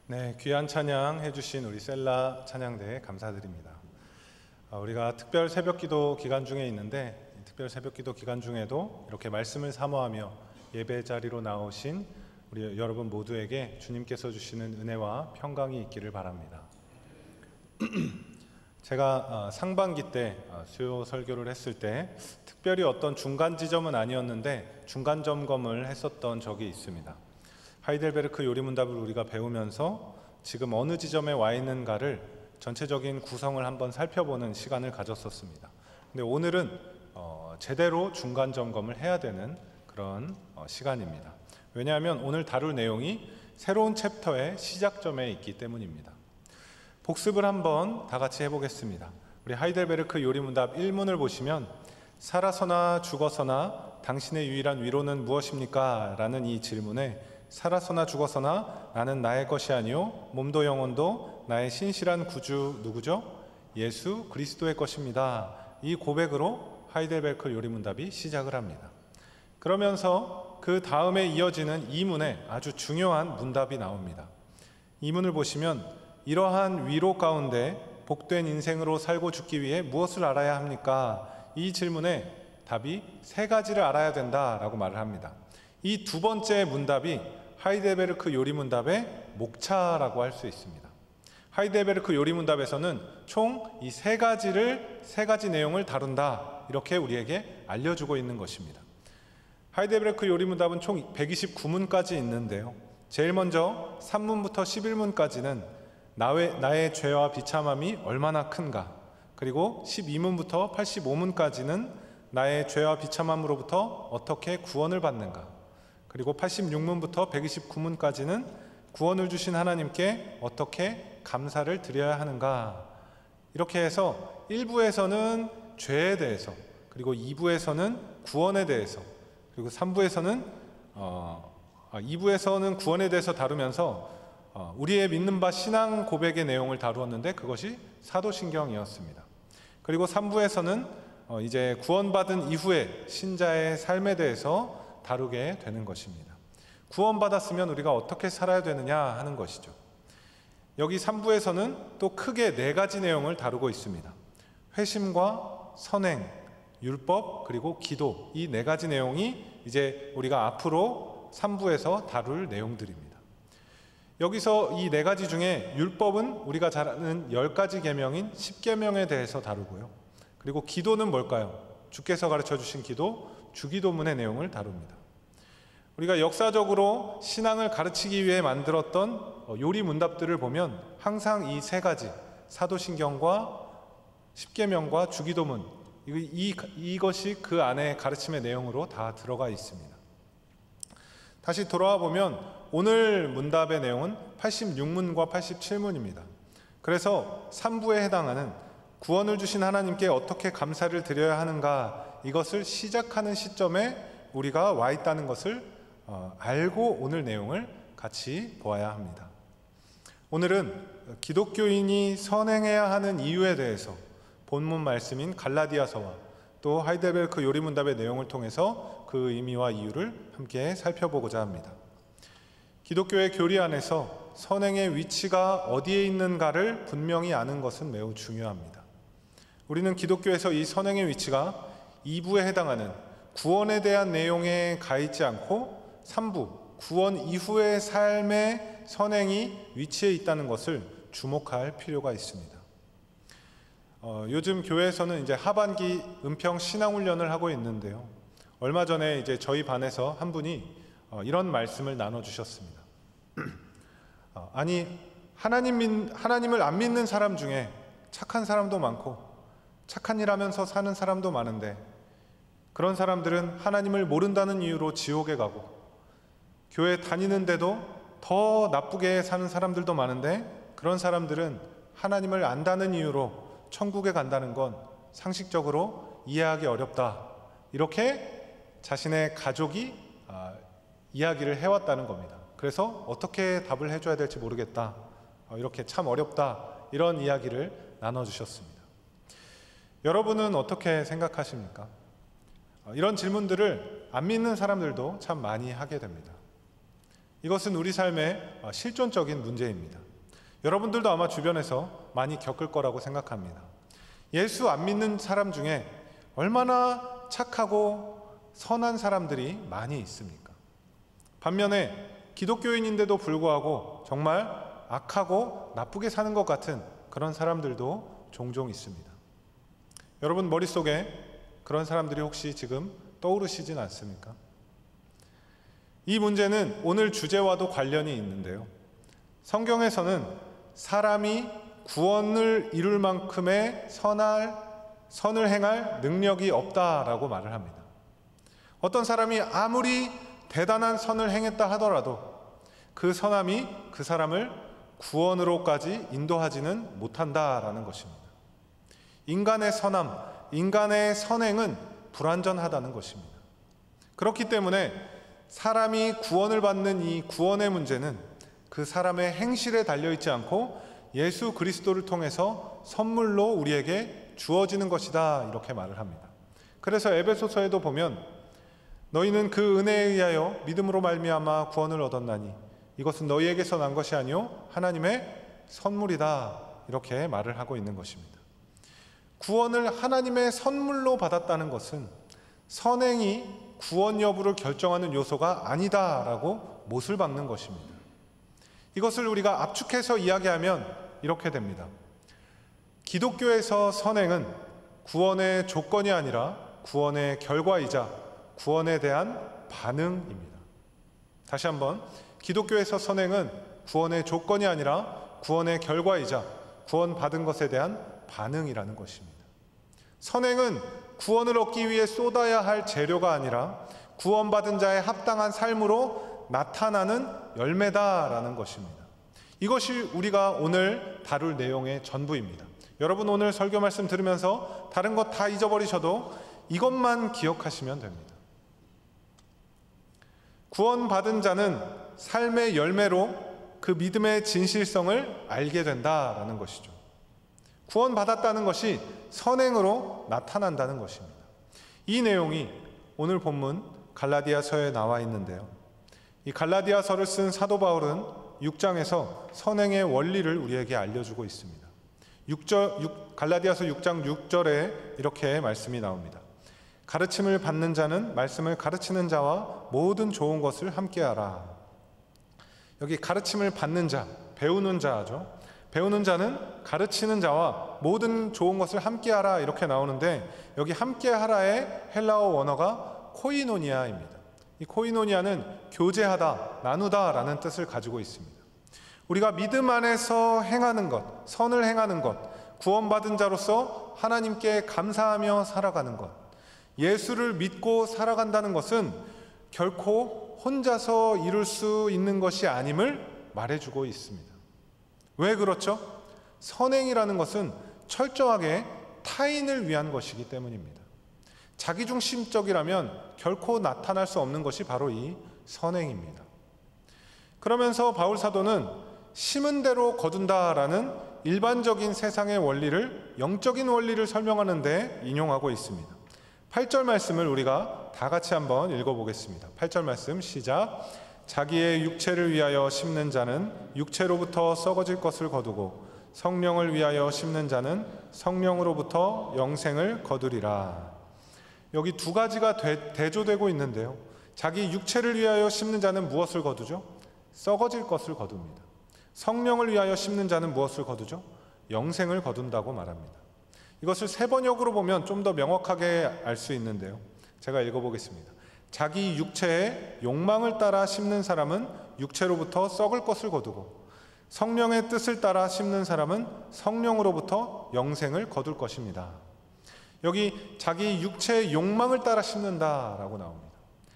네, 귀한 찬양 해주신 우리 셀라 찬양대에 감사드립니다. 우리가 특별 새벽기도 기간 중에 있는데, 특별 새벽기도 기간 중에도 이렇게 말씀을 사모하며 예배 자리로 나오신 우리 여러분 모두에게 주님께서 주시는 은혜와 평강이 있기를 바랍니다. 제가 상반기 때 수요 설교를 했을 때 특별히 어떤 중간 지점은 아니었는데 중간 점검을 했었던 적이 있습니다. 하이델베르크 요리문답을 우리가 배우면서 지금 어느 지점에 와 있는가를 전체적인 구성을 한번 살펴보는 시간을 가졌었습니다. 근데 오늘은 제대로 중간 점검을 해야 되는 그런 시간입니다. 왜냐하면 오늘 다룰 내용이 새로운 챕터의 시작점에 있기 때문입니다. 복습을 한번 다 같이 해보겠습니다. 우리 하이델베르크 요리문답 1문을 보시면 살아서나 죽어서나 당신의 유일한 위로는 무엇입니까? 라는 이 질문에 살아서나 죽어서나 나는 나의 것이 아니요 몸도 영혼도 나의 신실한 구주 누구죠? 예수 그리스도의 것입니다. 이 고백으로 하이델베르크 요리문답이 시작을 합니다. 그러면서 그 다음에 이어지는 2문에 아주 중요한 문답이 나옵니다. 2문을 보시면 이러한 위로 가운데 복된 인생으로 살고 죽기 위해 무엇을 알아야 합니까? 이 질문에 답이 세 가지를 알아야 된다라고 말을 합니다. 이 두 번째 문답이 하이델베르크 요리문답의 목차라고 할 수 있습니다. 하이델베르크 요리문답에서는 총 이 세 가지 내용을 다룬다, 이렇게 우리에게 알려주고 있는 것입니다. 하이델베르크 요리문답은 총 129문까지 있는데요. 제일 먼저 3문부터 11문까지는 나의 죄와 비참함이 얼마나 큰가, 그리고 12문부터 85문까지는 나의 죄와 비참함으로부터 어떻게 구원을 받는가, 그리고 86문부터 129문까지는 구원을 주신 하나님께 어떻게 감사를 드려야 하는가. 이렇게 해서 1부에서는 죄에 대해서, 그리고 2부에서는 구원에 대해서, 그리고 3부에서는 2부에서는 구원에 대해서 다루면서 우리의 믿는 바 신앙 고백의 내용을 다루었는데 그것이 사도신경이었습니다. 그리고 3부에서는 이제 구원받은 이후의 신자의 삶에 대해서 다루게 되는 것입니다. 구원받았으면 우리가 어떻게 살아야 되느냐 하는 것이죠. 여기 3부에서는 또 크게 4가지 내용을 다루고 있습니다. 회심과 선행, 율법, 그리고 기도, 이 4가지 내용이 이제 우리가 앞으로 3부에서 다룰 내용들입니다. 여기서 이 4가지 중에 율법은 우리가 잘 아는 10가지 계명인 10계명에 대해서 다루고요. 그리고 기도는 뭘까요? 주께서 가르쳐 주신 기도, 주기도문의 내용을 다룹니다. 우리가 역사적으로 신앙을 가르치기 위해 만들었던 요리 문답들을 보면 항상 이 3가지, 사도신경과 십계명과 주기도문, 이것이 그 안에 가르침의 내용으로 다 들어가 있습니다. 다시 돌아와 보면 오늘 문답의 내용은 86문과 87문입니다. 그래서 3부에 해당하는 구원을 주신 하나님께 어떻게 감사를 드려야 하는가, 이것을 시작하는 시점에 우리가 와 있다는 것을 알고 오늘 내용을 같이 보아야 합니다. 오늘은 기독교인이 선행해야 하는 이유에 대해서 본문 말씀인 갈라디아서와 또 하이델베르크 요리문답의 내용을 통해서 그 의미와 이유를 함께 살펴보고자 합니다. 기독교의 교리 안에서 선행의 위치가 어디에 있는가를 분명히 아는 것은 매우 중요합니다. 우리는 기독교에서 이 선행의 위치가 2부에 해당하는 구원에 대한 내용에 가 있지 않고 3부, 구원 이후의 삶의 선행이 위치해 있다는 것을 주목할 필요가 있습니다. 요즘 교회에서는 이제 하반기 은평 신앙훈련을 하고 있는데요. 얼마 전에 이제 저희 반에서 한 분이 이런 말씀을 나눠주셨습니다. 아니, 하나님을 안 믿는 사람 중에 착한 사람도 많고 착한 일 하면서 사는 사람도 많은데 그런 사람들은 하나님을 모른다는 이유로 지옥에 가고 교회 다니는데도 더 나쁘게 사는 사람들도 많은데 그런 사람들은 하나님을 안다는 이유로 천국에 간다는 건 상식적으로 이해하기 어렵다. 이렇게 자신의 가족이 이야기를 해왔다는 겁니다. 그래서 어떻게 답을 해줘야 될지 모르겠다. 이렇게 참 어렵다. 이런 이야기를 나눠주셨습니다. 여러분은 어떻게 생각하십니까? 이런 질문들을 안 믿는 사람들도 참 많이 하게 됩니다. 이것은 우리 삶의 실존적인 문제입니다. 여러분들도 아마 주변에서 많이 겪을 거라고 생각합니다. 예수 안 믿는 사람 중에 얼마나 착하고 선한 사람들이 많이 있습니까? 반면에 기독교인인데도 불구하고 정말 악하고 나쁘게 사는 것 같은 그런 사람들도 종종 있습니다. 여러분 머릿속에 그런 사람들이 혹시 지금 떠오르시진 않습니까? 이 문제는 오늘 주제와도 관련이 있는데요. 성경에서는 사람이 구원을 이룰 만큼의 선을 행할 능력이 없다라고 말을 합니다. 어떤 사람이 아무리 대단한 선을 행했다 하더라도 그 선함이 그 사람을 구원으로까지 인도하지는 못한다라는 것입니다. 인간의 선함, 인간의 선행은 불완전하다는 것입니다. 그렇기 때문에 사람이 구원을 받는 이 구원의 문제는 그 사람의 행실에 달려있지 않고 예수 그리스도를 통해서 선물로 우리에게 주어지는 것이다 이렇게 말을 합니다. 그래서 에베소서에도 보면 너희는 그 은혜에 의하여 믿음으로 말미암아 구원을 얻었나니 이것은 너희에게서 난 것이 아니요 하나님의 선물이다 이렇게 말을 하고 있는 것입니다. 구원을 하나님의 선물로 받았다는 것은 선행이 구원 여부를 결정하는 요소가 아니다라고 못을 박는 것입니다. 이것을 우리가 압축해서 이야기하면 이렇게 됩니다. 기독교에서 선행은 구원의 조건이 아니라 구원의 결과이자 구원에 대한 반응입니다. 다시 한번, 기독교에서 선행은 구원의 조건이 아니라 구원의 결과이자 구원받은 것에 대한 반응이라는 것입니다. 선행은 구원을 얻기 위해 쏟아야 할 재료가 아니라 구원받은 자의 합당한 삶으로 나타나는 열매다라는 것입니다. 이것이 우리가 오늘 다룰 내용의 전부입니다. 여러분 오늘 설교 말씀 들으면서 다른 것 다 잊어버리셔도 이것만 기억하시면 됩니다. 구원받은 자는 삶의 열매로 그 믿음의 진실성을 알게 된다라는 것이죠. 구원받았다는 것이 선행으로 나타난다는 것입니다. 이 내용이 오늘 본문 갈라디아서에 나와 있는데요. 이 갈라디아서를 쓴 사도 바울은 6장에서 선행의 원리를 우리에게 알려주고 있습니다. 갈라디아서 6장 6절에 이렇게 말씀이 나옵니다. 가르침을 받는 자는 말씀을 가르치는 자와 모든 좋은 것을 함께하라. 여기 가르침을 받는 자, 배우는 자죠. 배우는 자는 가르치는 자와 모든 좋은 것을 함께하라 이렇게 나오는데 여기 함께하라의 헬라어 원어가 코이노니아입니다. 이 코이노니아는 교제하다, 나누다라는 뜻을 가지고 있습니다. 우리가 믿음 안에서 행하는 것, 선을 행하는 것, 구원받은 자로서 하나님께 감사하며 살아가는 것, 예수를 믿고 살아간다는 것은 결코 혼자서 이룰 수 있는 것이 아님을 말해주고 있습니다. 왜 그렇죠? 선행이라는 것은 철저하게 타인을 위한 것이기 때문입니다. 자기중심적이라면 결코 나타날 수 없는 것이 바로 이 선행입니다. 그러면서 바울 사도는 심은 대로 거둔다라는 일반적인 세상의 원리를, 영적인 원리를 설명하는 데 인용하고 있습니다. 8절 말씀을 우리가 다 같이 한번 읽어보겠습니다. 8절 말씀 시작. 자기의 육체를 위하여 심는 자는 육체로부터 썩어질 것을 거두고 성령을 위하여 심는 자는 성령으로부터 영생을 거두리라. 여기 두 가지가 대조되고 있는데요. 자기 육체를 위하여 심는 자는 무엇을 거두죠? 썩어질 것을 거둡니다. 성령을 위하여 심는 자는 무엇을 거두죠? 영생을 거둔다고 말합니다. 이것을 세번역으로 보면 좀 더 명확하게 알 수 있는데요. 제가 읽어보겠습니다. 자기 육체의 욕망을 따라 심는 사람은 육체로부터 썩을 것을 거두고 성령의 뜻을 따라 심는 사람은 성령으로부터 영생을 거둘 것입니다. 여기 자기 육체의 욕망을 따라 심는다라고 나옵니다.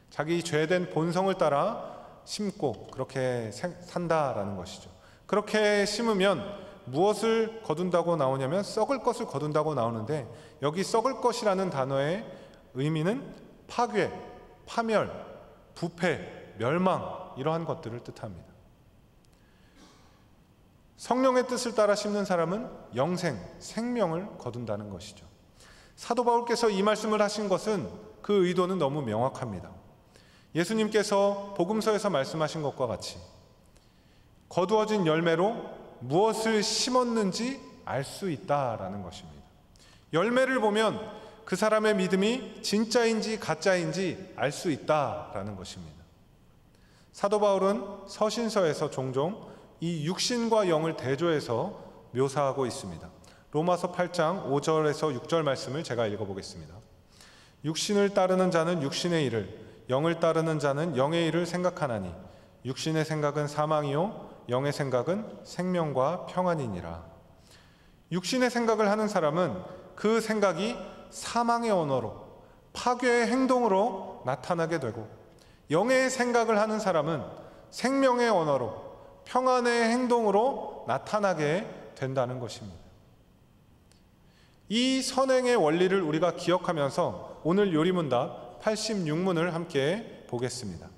자기 죄된 본성을 따라 심고 그렇게 산다라는 것이죠. 그렇게 심으면 무엇을 거둔다고 나오냐면 썩을 것을 거둔다고 나오는데 여기 썩을 것이라는 단어의 의미는 파괴, 파멸, 부패, 멸망 이러한 것들을 뜻합니다. 성령의 뜻을 따라 심는 사람은 영생, 생명을 거둔다는 것이죠. 사도 바울께서 이 말씀을 하신 것은 그 의도는 너무 명확합니다. 예수님께서 복음서에서 말씀하신 것과 같이 거두어진 열매로 무엇을 심었는지 알 수 있다라는 것입니다. 열매를 보면 그 사람의 믿음이 진짜인지 가짜인지 알 수 있다라는 것입니다. 사도 바울은 서신서에서 종종 이 육신과 영을 대조해서 묘사하고 있습니다. 로마서 8장 5절에서 6절 말씀을 제가 읽어보겠습니다. 육신을 따르는 자는 육신의 일을, 영을 따르는 자는 영의 일을 생각하나니 육신의 생각은 사망이요 영의 생각은 생명과 평안이니라. 육신의 생각을 하는 사람은 그 생각이 사망의 언어로, 파괴의 행동으로 나타나게 되고, 영의 생각을 하는 사람은 생명의 언어로, 평안의 행동으로 나타나게 된다는 것입니다. 이 선행의 원리를 우리가 기억하면서 오늘 요리문답 86문을 함께 보겠습니다.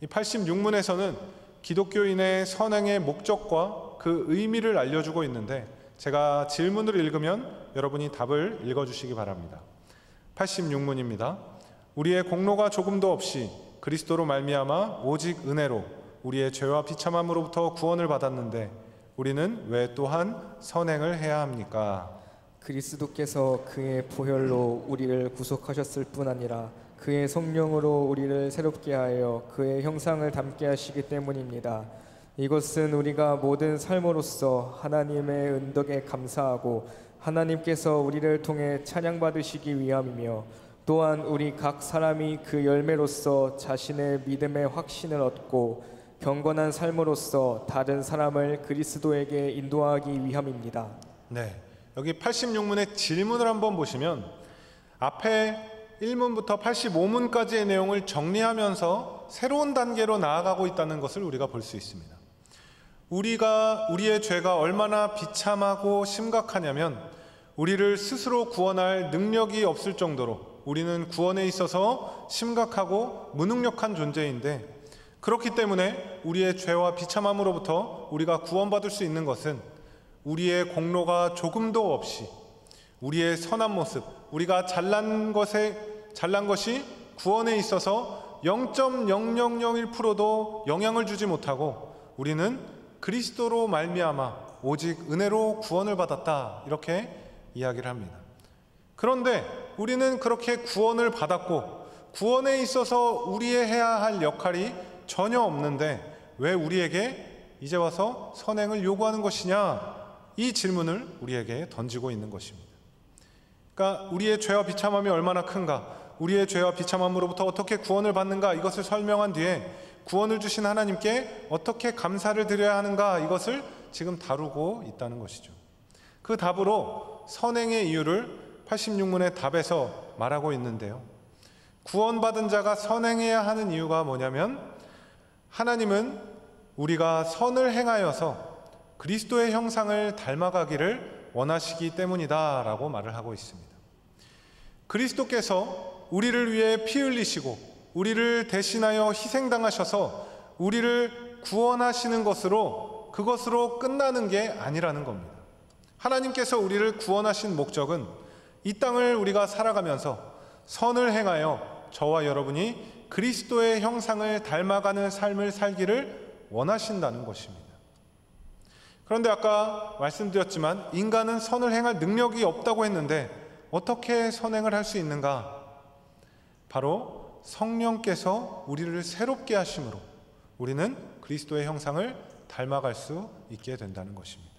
이 86문에서는 기독교인의 선행의 목적과 그 의미를 알려주고 있는데, 제가 질문을 읽으면 여러분이 답을 읽어주시기 바랍니다. 86문입니다. 우리의 공로가 조금도 없이 그리스도로 말미암아 오직 은혜로 우리의 죄와 비참함으로부터 구원을 받았는데 우리는 왜 또한 선행을 해야 합니까? 그리스도께서 그의 보혈로 우리를 구속하셨을 뿐 아니라 그의 성령으로 우리를 새롭게 하여 그의 형상을 닮게 하시기 때문입니다. 이것은 우리가 모든 삶으로써 하나님의 은덕에 감사하고 하나님께서 우리를 통해 찬양받으시기 위함이며, 또한 우리 각 사람이 그 열매로서 자신의 믿음의 확신을 얻고 경건한 삶으로써 다른 사람을 그리스도에게 인도하기 위함입니다. 네, 여기 86문의 질문을 한번 보시면 앞에 1문부터 85문까지의 내용을 정리하면서 새로운 단계로 나아가고 있다는 것을 우리가 볼 수 있습니다. 우리의 죄가 얼마나 비참하고 심각하냐면 우리를 스스로 구원할 능력이 없을 정도로 우리는 구원에 있어서 심각하고 무능력한 존재인데, 그렇기 때문에 우리의 죄와 비참함으로부터 우리가 구원받을 수 있는 것은 우리의 공로가 조금도 없이 우리의 선한 모습, 우리가 잘난 것이 구원에 있어서 0.0001%도 영향을 주지 못하고 우리는 그리스도로 말미암아 오직 은혜로 구원을 받았다, 이렇게 이야기를 합니다. 그런데 우리는 그렇게 구원을 받았고 구원에 있어서 우리의 해야 할 역할이 전혀 없는데 왜 우리에게 이제 와서 선행을 요구하는 것이냐, 이 질문을 우리에게 던지고 있는 것입니다. 그러니까 우리의 죄와 비참함이 얼마나 큰가, 우리의 죄와 비참함으로부터 어떻게 구원을 받는가, 이것을 설명한 뒤에 구원을 주신 하나님께 어떻게 감사를 드려야 하는가, 이것을 지금 다루고 있다는 것이죠. 그 답으로 선행의 이유를 86문의 답에서 말하고 있는데요, 구원받은 자가 선행해야 하는 이유가 뭐냐면 하나님은 우리가 선을 행하여서 그리스도의 형상을 닮아가기를 원하시기 때문이다 라고 말을 하고 있습니다. 그리스도께서 우리를 위해 피 흘리시고 우리를 대신하여 희생당하셔서 우리를 구원하시는 그것으로 끝나는 게 아니라는 겁니다. 하나님께서 우리를 구원하신 목적은 이 땅을 우리가 살아가면서 선을 행하여 저와 여러분이 그리스도의 형상을 닮아가는 삶을 살기를 원하신다는 것입니다. 그런데 아까 말씀드렸지만 인간은 선을 행할 능력이 없다고 했는데 어떻게 선행을 할 수 있는가? 바로 성령께서 우리를 새롭게 하심으로 우리는 그리스도의 형상을 닮아갈 수 있게 된다는 것입니다.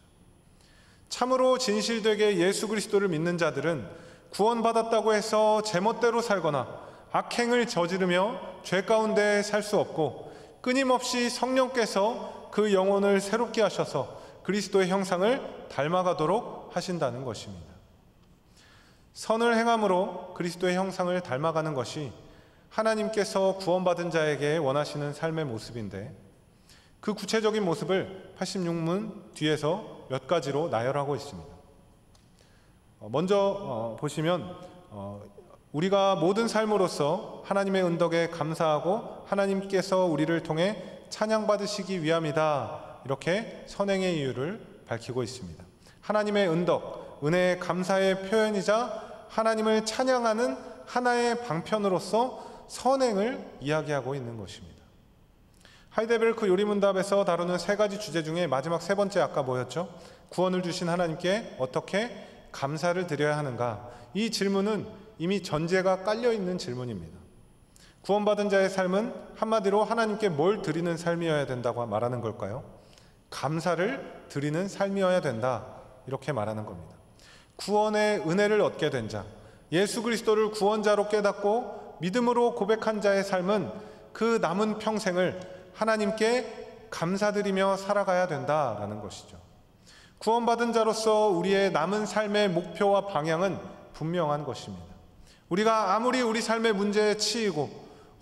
참으로 진실되게 예수 그리스도를 믿는 자들은 구원받았다고 해서 제멋대로 살거나 악행을 저지르며 죄 가운데 살 수 없고, 끊임없이 성령께서 그 영혼을 새롭게 하셔서 그리스도의 형상을 닮아가도록 하신다는 것입니다. 선을 행함으로 그리스도의 형상을 닮아가는 것이 하나님께서 구원받은 자에게 원하시는 삶의 모습인데, 그 구체적인 모습을 86문 뒤에서 몇 가지로 나열하고 있습니다. 먼저 보시면 우리가 모든 삶으로서 하나님의 은덕에 감사하고 하나님께서 우리를 통해 찬양받으시기 위함이다, 이렇게 선행의 이유를 밝히고 있습니다. 하나님의 은덕, 은혜의 감사의 표현이자 하나님을 찬양하는 하나의 방편으로서 선행을 이야기하고 있는 것입니다. 하이델베르크 요리문답에서 다루는 세 가지 주제 중에 마지막 세 번째 아까 뭐였죠? 구원을 주신 하나님께 어떻게 감사를 드려야 하는가? 이 질문은 이미 전제가 깔려 있는 질문입니다. 구원받은 자의 삶은 한마디로 하나님께 뭘 드리는 삶이어야 된다고 말하는 걸까요? 감사를 드리는 삶이어야 된다, 이렇게 말하는 겁니다. 구원의 은혜를 얻게 된 자, 예수 그리스도를 구원자로 깨닫고 믿음으로 고백한 자의 삶은 그 남은 평생을 하나님께 감사드리며 살아가야 된다라는 것이죠. 구원받은 자로서 우리의 남은 삶의 목표와 방향은 분명한 것입니다. 우리가 아무리 우리 삶의 문제에 치이고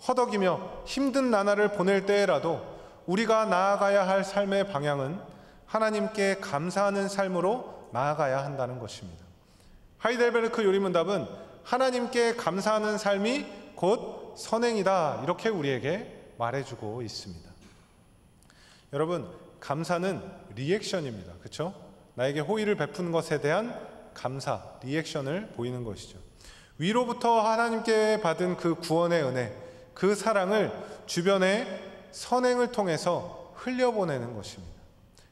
허덕이며 힘든 나날을 보낼 때에라도 우리가 나아가야 할 삶의 방향은 하나님께 감사하는 삶으로 나아가야 한다는 것입니다. 하이델베르크 요리문답은 하나님께 감사하는 삶이 곧 선행이다, 이렇게 우리에게 말해주고 있습니다. 여러분, 감사는 리액션입니다. 그렇죠? 나에게 호의를 베푼 것에 대한 감사, 리액션을 보이는 것이죠. 위로부터 하나님께 받은 그 구원의 은혜, 그 사랑을 주변의 선행을 통해서 흘려보내는 것입니다.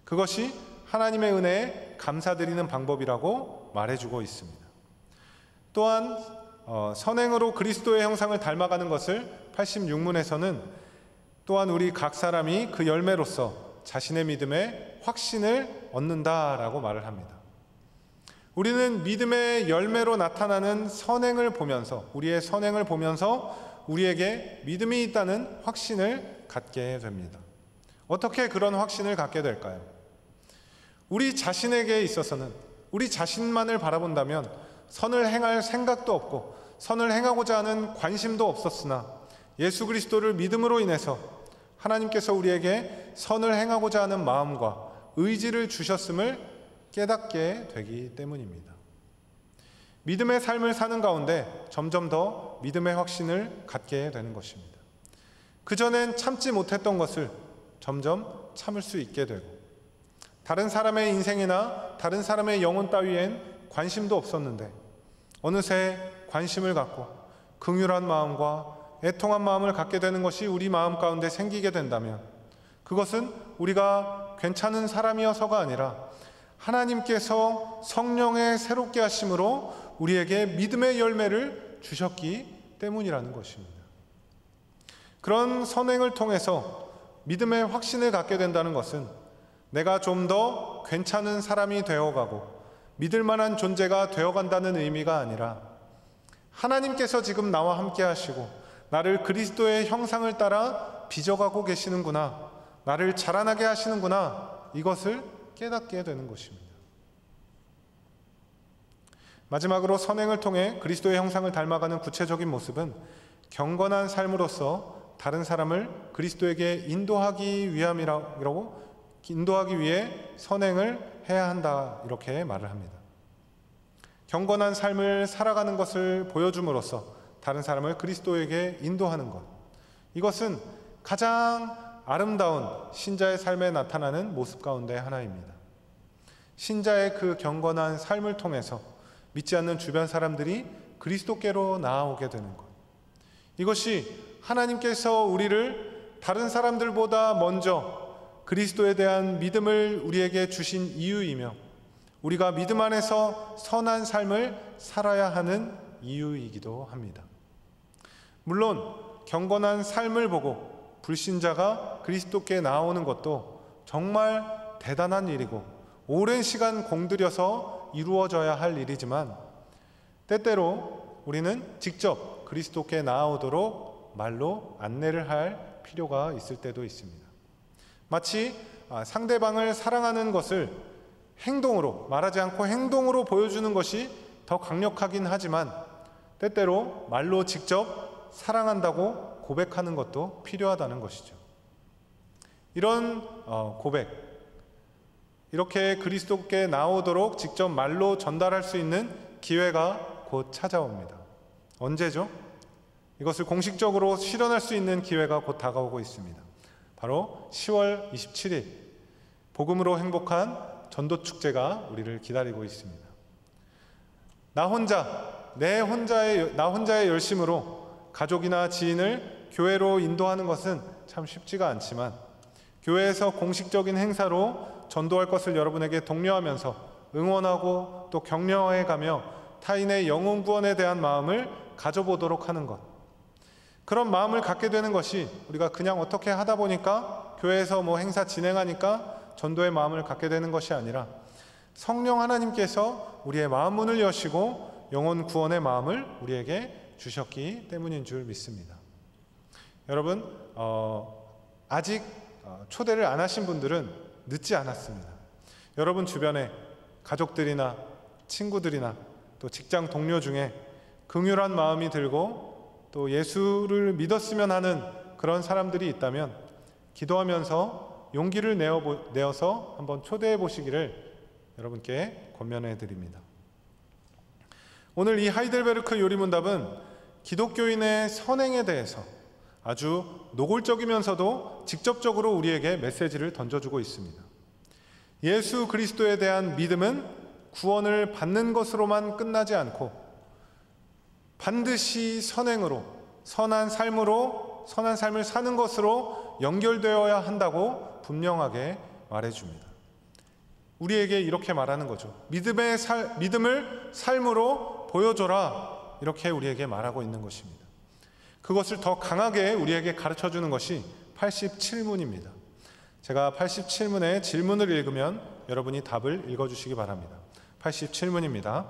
그것이 하나님의 은혜에 감사드리는 방법이라고 말해주고 있습니다. 또한 선행으로 그리스도의 형상을 닮아가는 것을 86문에서는 또한 우리 각 사람이 그 열매로서 자신의 믿음에 확신을 얻는다라고 말을 합니다. 우리는 믿음의 열매로 나타나는 선행을 보면서, 우리의 선행을 보면서 우리에게 믿음이 있다는 확신을 갖게 됩니다. 어떻게 그런 확신을 갖게 될까요? 우리 자신에게 있어서는, 우리 자신만을 바라본다면 선을 행할 생각도 없고 선을 행하고자 하는 관심도 없었으나 예수 그리스도를 믿음으로 인해서 하나님께서 우리에게 선을 행하고자 하는 마음과 의지를 주셨음을 깨닫게 되기 때문입니다. 믿음의 삶을 사는 가운데 점점 더 믿음의 확신을 갖게 되는 것입니다. 그전엔 참지 못했던 것을 점점 참을 수 있게 되고, 다른 사람의 인생이나 다른 사람의 영혼 따위엔 관심도 없었는데 어느새 관심을 갖고 긍휼한 마음과 애통한 마음을 갖게 되는 것이 우리 마음 가운데 생기게 된다면, 그것은 우리가 괜찮은 사람이어서가 아니라 하나님께서 성령의 새롭게 하심으로 우리에게 믿음의 열매를 주셨기 때문이라는 것입니다. 그런 선행을 통해서 믿음의 확신을 갖게 된다는 것은 내가 좀 더 괜찮은 사람이 되어가고 믿을 만한 존재가 되어간다는 의미가 아니라 하나님께서 지금 나와 함께 하시고 나를 그리스도의 형상을 따라 빚어가고 계시는구나, 나를 자라나게 하시는구나, 이것을 깨닫게 되는 것입니다. 마지막으로 선행을 통해 그리스도의 형상을 닮아가는 구체적인 모습은 경건한 삶으로서 다른 사람을 그리스도에게 인도하기 위해 선행을 해야 한다, 이렇게 말을 합니다. 경건한 삶을 살아가는 것을 보여줌으로써 다른 사람을 그리스도에게 인도하는 것, 이것은 가장 아름다운 신자의 삶에 나타나는 모습 가운데 하나입니다. 신자의 그 경건한 삶을 통해서 믿지 않는 주변 사람들이 그리스도께로 나아오게 되는 것, 이것이 하나님께서 우리를 다른 사람들보다 먼저 그리스도에 대한 믿음을 우리에게 주신 이유이며 우리가 믿음 안에서 선한 삶을 살아야 하는 이유이기도 합니다. 물론 경건한 삶을 보고 불신자가 그리스도께 나오는 것도 정말 대단한 일이고 오랜 시간 공들여서 이루어져야 할 일이지만, 때때로 우리는 직접 그리스도께 나아오도록 말로 안내를 할 필요가 있을 때도 있습니다. 마치 상대방을 사랑하는 것을 행동으로, 말하지 않고 행동으로 보여주는 것이 더 강력하긴 하지만 때때로 말로 직접 사랑한다고 고백하는 것도 필요하다는 것이죠. 이런 고백, 이렇게 그리스도께 나오도록 직접 말로 전달할 수 있는 기회가 곧 찾아옵니다. 언제죠? 이것을 공식적으로 실현할 수 있는 기회가 곧 다가오고 있습니다. 바로 10월 27일 복음으로 행복한 전도축제가 우리를 기다리고 있습니다. 나 혼자의 열심으로 가족이나 지인을 교회로 인도하는 것은 참 쉽지가 않지만 교회에서 공식적인 행사로 전도할 것을 여러분에게 독려하면서 응원하고 또 격려해가며 타인의 영혼 구원에 대한 마음을 가져보도록 하는 것. 그런 마음을 갖게 되는 것이 우리가 그냥 어떻게 하다 보니까 교회에서 행사 진행하니까 전도의 마음을 갖게 되는 것이 아니라 성령 하나님께서 우리의 마음 문을 여시고 영혼 구원의 마음을 우리에게 주셨기 때문인 줄 믿습니다. 여러분, 아직 초대를 안 하신 분들은 늦지 않았습니다. 여러분 주변에 가족들이나 친구들이나 또 직장 동료 중에 긍휼한 마음이 들고 또 예수를 믿었으면 하는 그런 사람들이 있다면 기도하면서 용기를 내어서 한번 초대해 보시기를 여러분께 권면해 드립니다. 오늘 이 하이델베르크 요리문답은 기독교인의 선행에 대해서 아주 노골적이면서도 직접적으로 우리에게 메시지를 던져주고 있습니다. 예수 그리스도에 대한 믿음은 구원을 받는 것으로만 끝나지 않고 반드시 선행으로, 선한 삶을 사는 것으로 연결되어야 한다고 분명하게 말해줍니다. 우리에게 이렇게 말하는 거죠. 믿음을 삶으로 보여줘라. 이렇게 우리에게 말하고 있는 것입니다. 그것을 더 강하게 우리에게 가르쳐주는 것이 87문입니다. 제가 87문의 질문을 읽으면 여러분이 답을 읽어주시기 바랍니다. 87문입니다.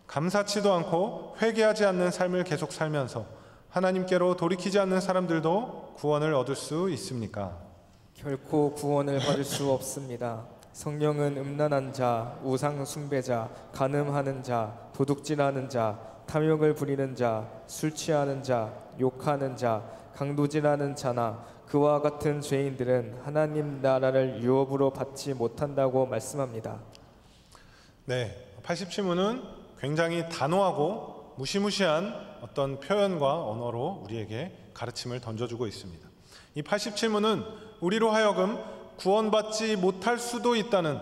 감사치도 않고 회개하지 않는 삶을 계속 살면서 하나님께로 돌이키지 않는 사람들도 구원을 얻을 수 있습니까? 결코 구원을 받을 수 없습니다. 성령은 음란한 자, 우상 숭배자, 간음하는 자, 도둑질하는 자, 탐욕을 부리는 자, 술 취하는 자, 욕하는 자, 강도질하는 자나 그와 같은 죄인들은 하나님 나라를 유업으로 받지 못한다고 말씀합니다. 네, 87문은 굉장히 단호하고 무시무시한 어떤 표현과 언어로 우리에게 가르침을 던져주고 있습니다. 이 87문은 우리로 하여금 구원받지 못할 수도 있다는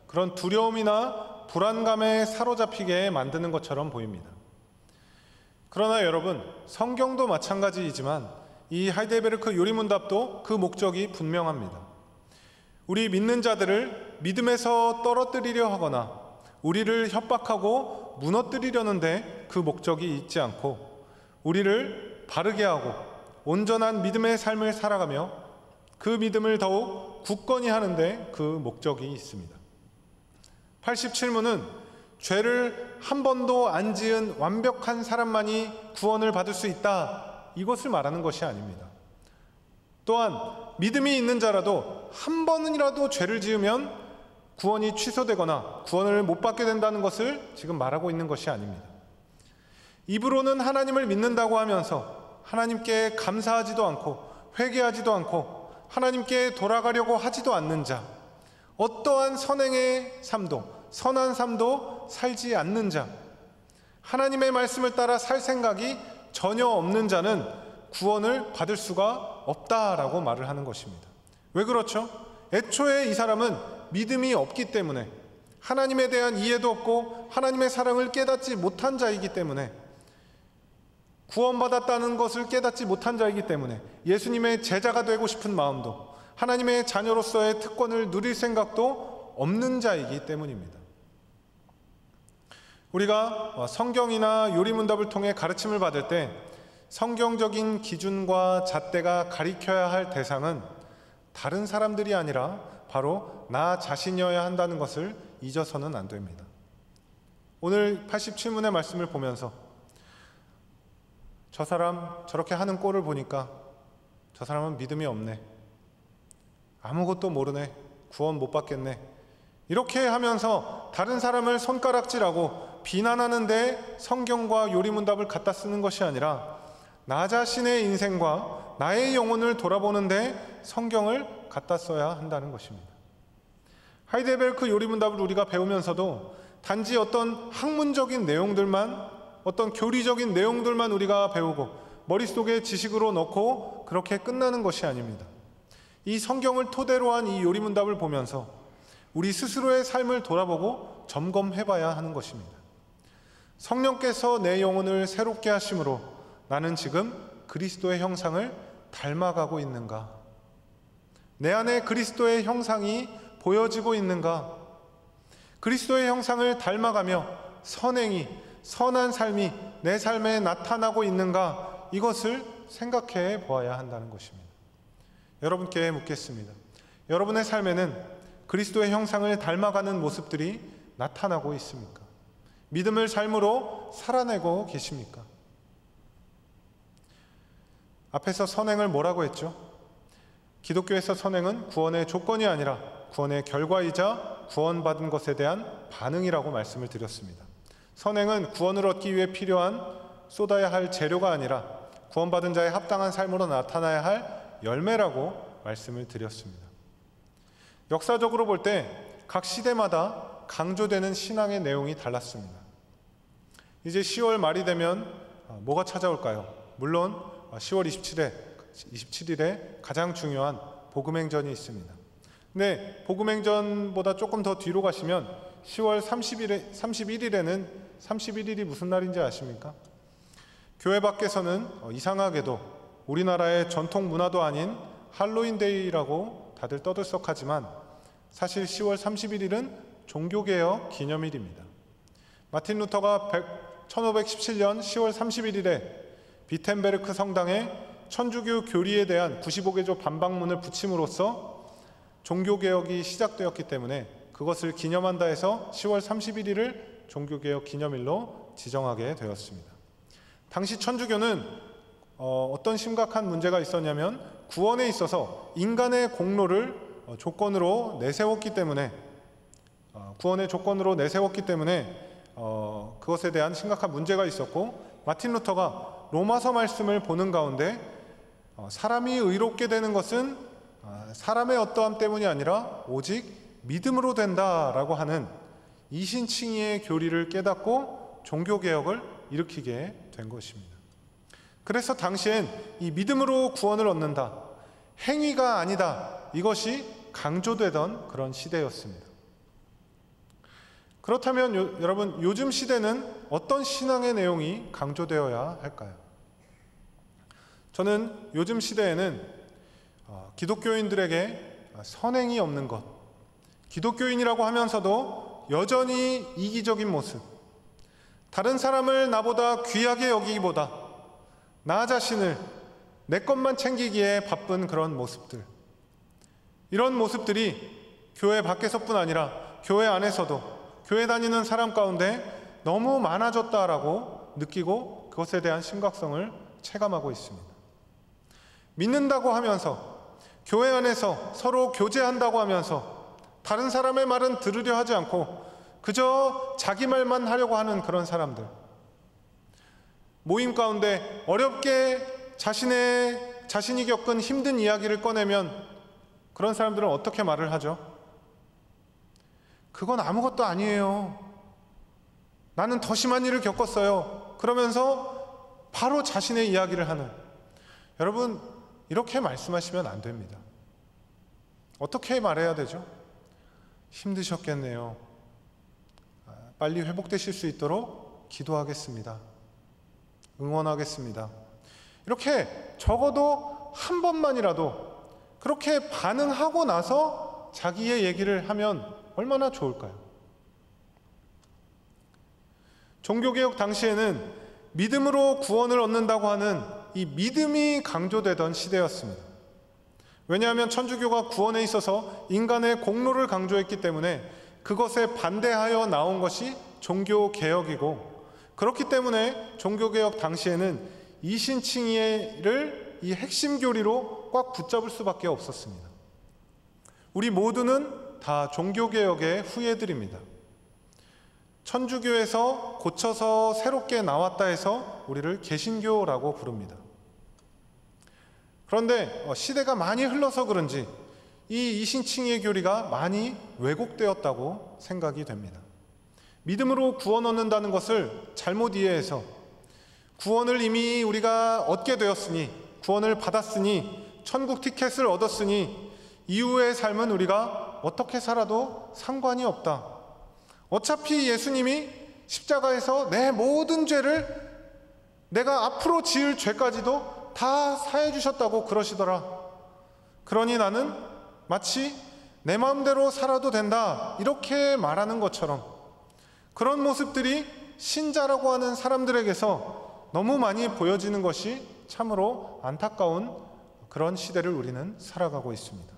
그런 두려움이나 불안감에 사로잡히게 만드는 것처럼 보입니다. 그러나 여러분, 성경도 마찬가지이지만 이 하이델베르크 요리문답도 그 목적이 분명합니다. 우리 믿는 자들을 믿음에서 떨어뜨리려 하거나 우리를 협박하고 무너뜨리려는데 그 목적이 있지 않고 우리를 바르게 하고 온전한 믿음의 삶을 살아가며 그 믿음을 더욱 굳건히 하는데 그 목적이 있습니다. 87문은 죄를 한 번도 안 지은 완벽한 사람만이 구원을 받을 수 있다, 이것을 말하는 것이 아닙니다. 또한 믿음이 있는 자라도 한 번이라도 죄를 지으면 구원이 취소되거나 구원을 못 받게 된다는 것을 지금 말하고 있는 것이 아닙니다. 입으로는 하나님을 믿는다고 하면서 하나님께 감사하지도 않고 회개하지도 않고 하나님께 돌아가려고 하지도 않는 자, 어떠한 선행의 삶도 선한 삶도 살지 않는 자, 하나님의 말씀을 따라 살 생각이 전혀 없는 자는 구원을 받을 수가 없다라고 말을 하는 것입니다. 왜 그렇죠? 애초에 이 사람은 믿음이 없기 때문에, 하나님에 대한 이해도 없고 하나님의 사랑을 깨닫지 못한 자이기 때문에, 구원받았다는 것을 깨닫지 못한 자이기 때문에 예수님의 제자가 되고 싶은 마음도 하나님의 자녀로서의 특권을 누릴 생각도 없는 자이기 때문입니다. 우리가 성경이나 요리문답을 통해 가르침을 받을 때 성경적인 기준과 잣대가 가리켜야 할 대상은 다른 사람들이 아니라 바로 나 자신이어야 한다는 것을 잊어서는 안 됩니다. 오늘 87문의 말씀을 보면서 저 사람 저렇게 하는 꼴을 보니까 저 사람은 믿음이 없네, 아무것도 모르네, 구원 못 받겠네, 이렇게 하면서 다른 사람을 손가락질하고 비난하는데 성경과 요리문답을 갖다 쓰는 것이 아니라 나 자신의 인생과 나의 영혼을 돌아보는데 성경을 갖다 써야 한다는 것입니다. 하이델베르크 요리문답을 우리가 배우면서도 단지 어떤 학문적인 내용들만, 어떤 교리적인 내용들만 우리가 배우고 머릿속에 지식으로 넣고 그렇게 끝나는 것이 아닙니다. 이 성경을 토대로 한 이 요리문답을 보면서 우리 스스로의 삶을 돌아보고 점검해봐야 하는 것입니다. 성령께서 내 영혼을 새롭게 하심으로 나는 지금 그리스도의 형상을 닮아가고 있는가? 내 안에 그리스도의 형상이 보여지고 있는가? 그리스도의 형상을 닮아가며 선행이, 선한 삶이 내 삶에 나타나고 있는가? 이것을 생각해 보아야 한다는 것입니다. 여러분께 묻겠습니다. 여러분의 삶에는 그리스도의 형상을 닮아가는 모습들이 나타나고 있습니까? 믿음을 삶으로 살아내고 계십니까? 앞에서 선행을 뭐라고 했죠? 기독교에서 선행은 구원의 조건이 아니라 구원의 결과이자 구원받은 것에 대한 반응이라고 말씀을 드렸습니다. 선행은 구원을 얻기 위해 필요한 쏟아야 할 재료가 아니라 구원받은 자의 합당한 삶으로 나타나야 할 열매라고 말씀을 드렸습니다. 역사적으로 볼 때 각 시대마다 강조되는 신앙의 내용이 달랐습니다. 이제 10월 말이 되면 뭐가 찾아올까요? 물론 10월 27일에 가장 중요한 복음행전이 있습니다. 근데 복음행전보다 조금 더 뒤로 가시면 10월 31일에는 31일이 무슨 날인지 아십니까? 교회 밖에서는 이상하게도 우리나라의 전통 문화도 아닌 할로윈데이라고 다들 떠들썩하지만 사실 10월 31일은 종교개혁 기념일입니다. 마틴 루터가 1517년 10월 31일에 비텐베르크 성당에 천주교 교리에 대한 95개조 반박문을 붙임으로써 종교개혁이 시작되었기 때문에 그것을 기념한다 해서 10월 31일을 종교개혁 기념일로 지정하게 되었습니다. 당시 천주교는 어떤 심각한 문제가 있었냐면 구원에 있어서 인간의 공로를 조건으로 내세웠기 때문에 그것에 대한 심각한 문제가 있었고, 마틴 루터가 로마서 말씀을 보는 가운데 사람이 의롭게 되는 것은 사람의 어떠함 때문이 아니라 오직 믿음으로 된다라고 하는 이신칭의의 교리를 깨닫고 종교개혁을 일으키게 된 것입니다. 그래서 당시엔 이 믿음으로 구원을 얻는다, 행위가 아니다, 이것이 강조되던 그런 시대였습니다. 그렇다면 여러분, 요즘 시대는 어떤 신앙의 내용이 강조되어야 할까요? 저는 요즘 시대에는 기독교인들에게 선행이 없는 것, 기독교인이라고 하면서도 여전히 이기적인 모습, 다른 사람을 나보다 귀하게 여기기보다 나 자신을 내 것만 챙기기에 바쁜 그런 모습들, 이런 모습들이 교회 밖에서뿐 아니라 교회 안에서도 교회 다니는 사람 가운데 너무 많아졌다라고 느끼고 그것에 대한 심각성을 체감하고 있습니다. 믿는다고 하면서 교회 안에서 서로 교제한다고 하면서 다른 사람의 말은 들으려 하지 않고 그저 자기 말만 하려고 하는 그런 사람들, 모임 가운데 어렵게 자신이 겪은 힘든 이야기를 꺼내면 그런 사람들은 어떻게 말을 하죠? 그건 아무것도 아니에요. 나는 더 심한 일을 겪었어요. 그러면서 바로 자신의 이야기를 하는, 여러분, 이렇게 말씀하시면 안 됩니다. 어떻게 말해야 되죠? 힘드셨겠네요. 빨리 회복되실 수 있도록 기도하겠습니다. 응원하겠습니다. 이렇게 적어도 한 번만이라도 그렇게 반응하고 나서 자기의 얘기를 하면 얼마나 좋을까요? 종교개혁 당시에는 믿음으로 구원을 얻는다고 하는 이 믿음이 강조되던 시대였습니다. 왜냐하면 천주교가 구원에 있어서 인간의 공로를 강조했기 때문에 그것에 반대하여 나온 것이 종교개혁이고, 그렇기 때문에 종교개혁 당시에는 이신칭의를 이 핵심 교리로 꽉 붙잡을 수밖에 없었습니다. 우리 모두는 다 종교개혁의 후예들입니다. 천주교에서 고쳐서 새롭게 나왔다 해서 우리를 개신교라고 부릅니다. 그런데 시대가 많이 흘러서 그런지 이 이신칭의의 교리가 많이 왜곡되었다고 생각이 됩니다. 믿음으로 구원 얻는다는 것을 잘못 이해해서 구원을 이미 우리가 얻게 되었으니, 구원을 받았으니, 천국 티켓을 얻었으니 이후의 삶은 우리가 어떻게 살아도 상관이 없다. 어차피 예수님이 십자가에서 내 모든 죄를, 내가 앞으로 지을 죄까지도 다 사해 주셨다고 그러시더라. 그러니 나는 마치 내 마음대로 살아도 된다 이렇게 말하는 것처럼 그런 모습들이 신자라고 하는 사람들에게서 너무 많이 보여지는 것이 참으로 안타까운 그런 시대를 우리는 살아가고 있습니다.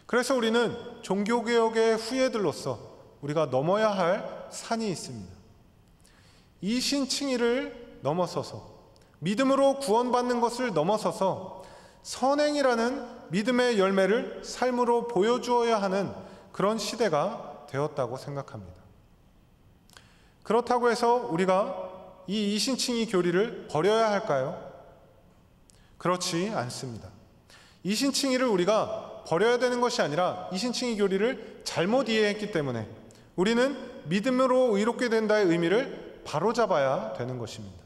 그래서 우리는 종교개혁의 후예들로서 우리가 넘어야 할 산이 있습니다. 이신칭의를 넘어서서 믿음으로 구원받는 것을 넘어서서 선행이라는 믿음의 열매를 삶으로 보여주어야 하는 그런 시대가 되었다고 생각합니다. 그렇다고 해서 우리가 이 이신칭의 교리를 버려야 할까요? 그렇지 않습니다. 이신칭의를 우리가 버려야 되는 것이 아니라 이신칭의 교리를 잘못 이해했기 때문에 우리는 믿음으로 의롭게 된다의 의미를 바로잡아야 되는 것입니다.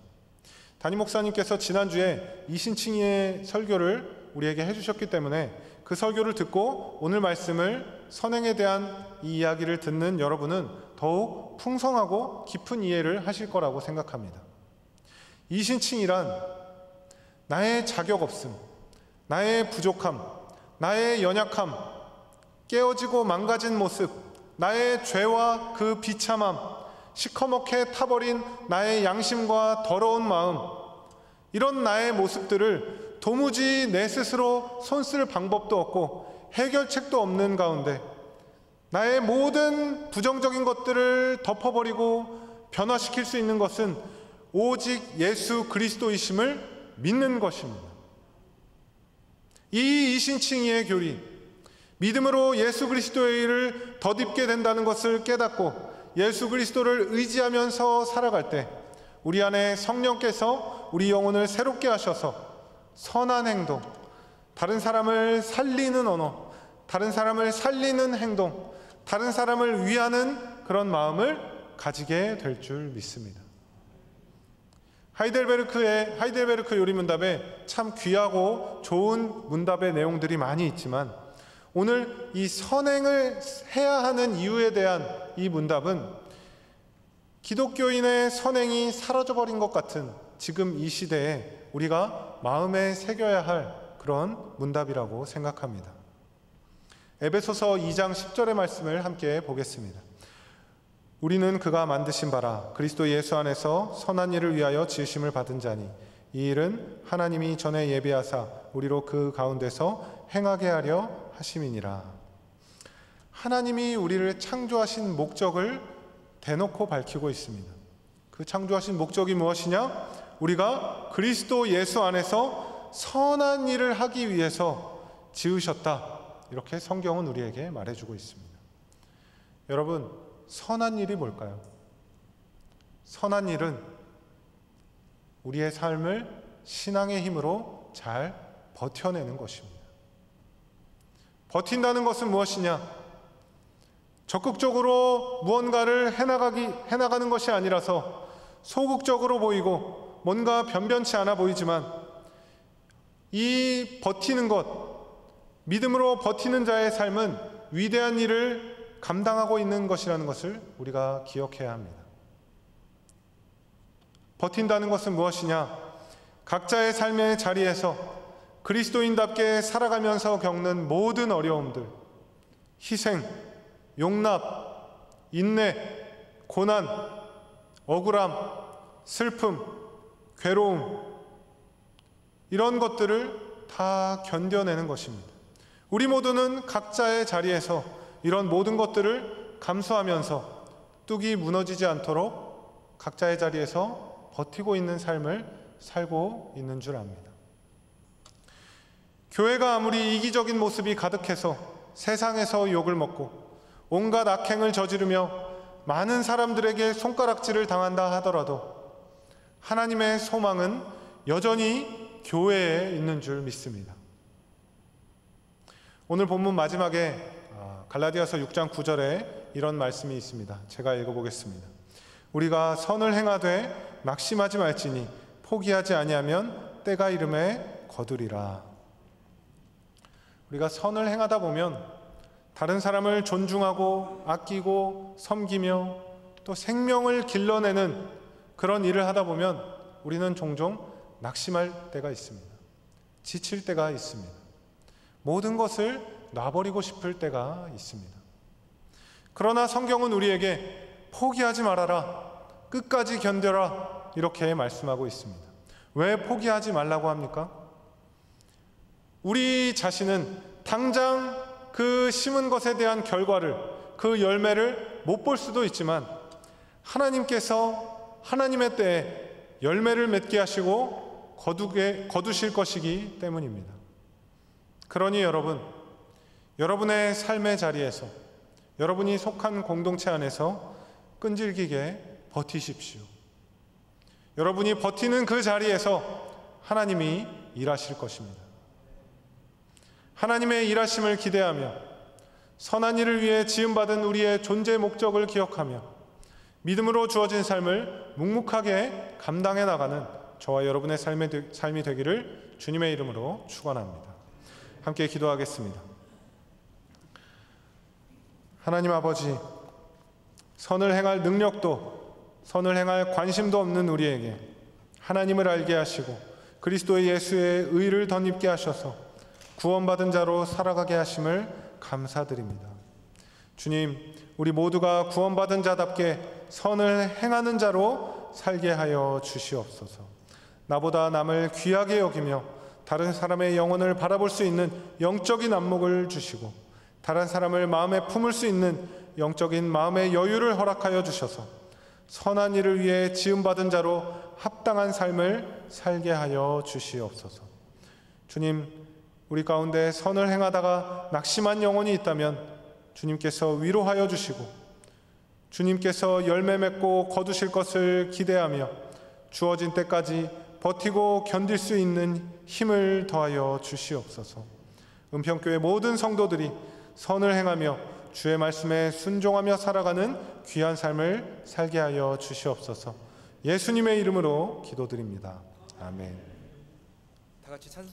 담임 목사님께서 지난주에 이신칭의의 설교를 우리에게 해주셨기 때문에 그 설교를 듣고 오늘 말씀을 선행에 대한 이 이야기를 듣는 여러분은 더욱 풍성하고 깊은 이해를 하실 거라고 생각합니다. 이신칭이란 나의 자격 없음, 나의 부족함, 나의 연약함, 깨어지고 망가진 모습, 나의 죄와 그 비참함, 시커멓게 타버린 나의 양심과 더러운 마음, 이런 나의 모습들을 도무지 내 스스로 손쓸 방법도 없고 해결책도 없는 가운데 나의 모든 부정적인 것들을 덮어버리고 변화시킬 수 있는 것은 오직 예수 그리스도이심을 믿는 것입니다. 이 이신칭의의 교리, 믿음으로 예수 그리스도의 일을 덧입게 된다는 것을 깨닫고 예수 그리스도를 의지하면서 살아갈 때 우리 안에 성령께서 우리 영혼을 새롭게 하셔서 선한 행동, 다른 사람을 살리는 언어, 다른 사람을 살리는 행동, 다른 사람을 위하는 그런 마음을 가지게 될 줄 믿습니다. 하이델베르크 요리문답에 참 귀하고 좋은 문답의 내용들이 많이 있지만 오늘 이 선행을 해야 하는 이유에 대한 이 문답은 기독교인의 선행이 사라져버린 것 같은 지금 이 시대에 우리가 마음에 새겨야 할 그런 문답이라고 생각합니다. 에베소서 2장 10절의 말씀을 함께 보겠습니다. 우리는 그가 만드신 바라 그리스도 예수 안에서 선한 일을 위하여 지으심을 받은 자니 이 일은 하나님이 전에 예비하사 우리로 그 가운데서 행하게 하려 하심이니라. 하나님이 우리를 창조하신 목적을 대놓고 밝히고 있습니다. 그 창조하신 목적이 무엇이냐? 우리가 그리스도 예수 안에서 선한 일을 하기 위해서 지으셨다. 이렇게 성경은 우리에게 말해주고 있습니다. 여러분, 선한 일이 뭘까요? 선한 일은 우리의 삶을 신앙의 힘으로 잘 버텨내는 것입니다. 버틴다는 것은 무엇이냐? 적극적으로 무언가를 해나가는 것이 아니라서 소극적으로 보이고 뭔가 변변치 않아 보이지만 이 버티는 것, 믿음으로 버티는 자의 삶은 위대한 일을 감당하고 있는 것이라는 것을 우리가 기억해야 합니다. 버틴다는 것은 무엇이냐? 각자의 삶의 자리에서 그리스도인답게 살아가면서 겪는 모든 어려움들, 희생, 용납, 인내, 고난, 억울함, 슬픔, 괴로움, 이런 것들을 다 견뎌내는 것입니다. 우리 모두는 각자의 자리에서 이런 모든 것들을 감수하면서 뚝이 무너지지 않도록 각자의 자리에서 버티고 있는 삶을 살고 있는 줄 압니다. 교회가 아무리 이기적인 모습이 가득해서 세상에서 욕을 먹고 온갖 악행을 저지르며 많은 사람들에게 손가락질을 당한다 하더라도 하나님의 소망은 여전히 교회에 있는 줄 믿습니다. 오늘 본문 마지막에 갈라디아서 6장 9절에 이런 말씀이 있습니다. 제가 읽어보겠습니다. 우리가 선을 행하되 낙심하지 말지니 포기하지 아니하면 때가 이름에 거두리라. 우리가 선을 행하다 보면 다른 사람을 존중하고 아끼고 섬기며 또 생명을 길러내는 그런 일을 하다 보면 우리는 종종 낙심할 때가 있습니다. 지칠 때가 있습니다. 모든 것을 놔버리고 싶을 때가 있습니다. 그러나 성경은 우리에게 포기하지 말아라, 끝까지 견뎌라, 이렇게 말씀하고 있습니다. 왜 포기하지 말라고 합니까? 우리 자신은 당장 그 심은 것에 대한 결과를, 그 열매를 못 볼 수도 있지만 하나님께서 하나님의 때에 열매를 맺게 하시고 거두실 것이기 때문입니다. 그러니 여러분, 여러분의 삶의 자리에서, 여러분이 속한 공동체 안에서 끈질기게 버티십시오. 여러분이 버티는 그 자리에서 하나님이 일하실 것입니다. 하나님의 일하심을 기대하며 선한 일을 위해 지음받은 우리의 존재 목적을 기억하며 믿음으로 주어진 삶을 묵묵하게 감당해 나가는 저와 여러분의 삶이 되기를 주님의 이름으로 축원합니다. 함께 기도하겠습니다. 하나님 아버지, 선을 행할 능력도, 선을 행할 관심도 없는 우리에게 하나님을 알게 하시고 그리스도의 예수의 의를 덧입게 하셔서 구원받은 자로 살아가게 하심을 감사드립니다. 주님, 우리 모두가 구원받은 자답게 선을 행하는 자로 살게 하여 주시옵소서. 나보다 남을 귀하게 여기며 다른 사람의 영혼을 바라볼 수 있는 영적인 안목을 주시고 다른 사람을 마음에 품을 수 있는 영적인 마음의 여유를 허락하여 주셔서 선한 일을 위해 지음받은 자로 합당한 삶을 살게 하여 주시옵소서. 주님, 우리 가운데 선을 행하다가 낙심한 영혼이 있다면 주님께서 위로하여 주시고 주님께서 열매 맺고 거두실 것을 기대하며 주어진 때까지 버티고 견딜 수 있는 힘을 더하여 주시옵소서. 은평교회 모든 성도들이 선을 행하며 주의 말씀에 순종하며 살아가는 귀한 삶을 살게 하여 주시옵소서. 예수님의 이름으로 기도드립니다. 아멘. 다 같이 찬송